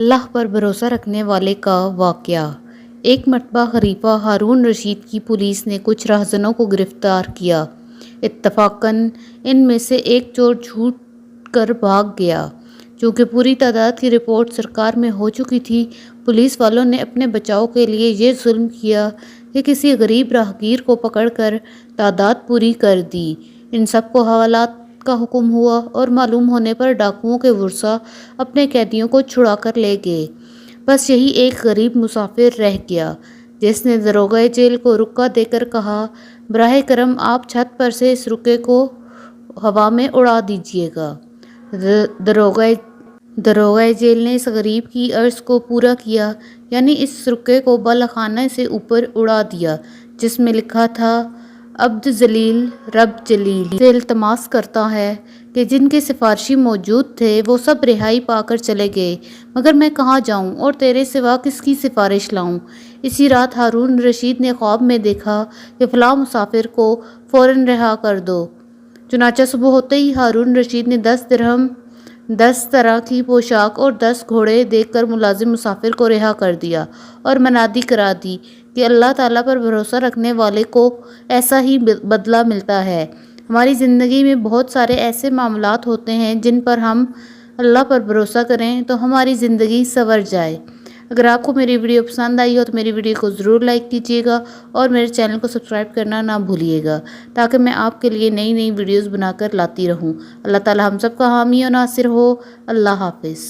اللہ پر بھروسہ رکھنے والے کا واقعہ۔ ایک مرتبہ خلیفہ ہارون رشید کی پولیس نے کچھ راہزنوں کو گرفتار کیا۔ اتفاقاً ان میں سے ایک چور چھوٹ کر بھاگ گیا۔ چونکہ پوری تعداد کی رپورٹ سرکار میں ہو چکی تھی، پولیس والوں نے اپنے بچاؤ کے لیے یہ ظلم کیا کہ کسی غریب راہگیر کو پکڑ کر تعداد پوری کر دی۔ ان سب کو حوالات کا حکم ہوا اور معلوم ہونے پر ڈاکوؤں کے ورثاء اپنے قیدیوں کو چھڑا کر لے گئے۔ بس یہی ایک غریب مسافر رہ گیا، جس نے داروغہ جیل کو رکہ دے کر کہا، براہ کرم آپ چھت پر سے اس رکے کو ہوا میں اڑا دیجیے گا۔ داروغہ جیل نے اس غریب کی عرض کو پورا کیا، یعنی اس رکے کو بالاخانہ سے اوپر اڑا دیا، جس میں لکھا تھا، عبد ذلیل رب جلیل سے التماس کرتا ہے کہ جن کے سفارشی موجود تھے وہ سب رہائی پا کر چلے گئے، مگر میں کہاں جاؤں اور تیرے سوا کس کی سفارش لاؤں؟ اسی رات ہارون رشید نے خواب میں دیکھا کہ فلاں مسافر کو فوراً رہا کر دو۔ چنانچہ صبح ہوتے ہی ہارون رشید نے 10 درہم، 10 طرح کی پوشاک اور 10 گھوڑے دے کر ملازم مسافر کو رہا کر دیا اور منادی کرا دی کہ اللہ تعالیٰ پر بھروسہ رکھنے والے کو ایسا ہی بدلہ ملتا ہے۔ ہماری زندگی میں بہت سارے ایسے معاملات ہوتے ہیں جن پر ہم اللہ پر بھروسہ کریں تو ہماری زندگی سنور جائے۔ اگر آپ کو میری ویڈیو پسند آئی ہو تو میری ویڈیو کو ضرور لائک کیجیے گا اور میرے چینل کو سبسکرائب کرنا نہ بھولیے گا، تاکہ میں آپ کے لیے نئی نئی ویڈیوز بنا کر لاتی رہوں۔ اللہ تعالیٰ ہم سب کا حامی و ناصر ہو۔ اللہ حافظ۔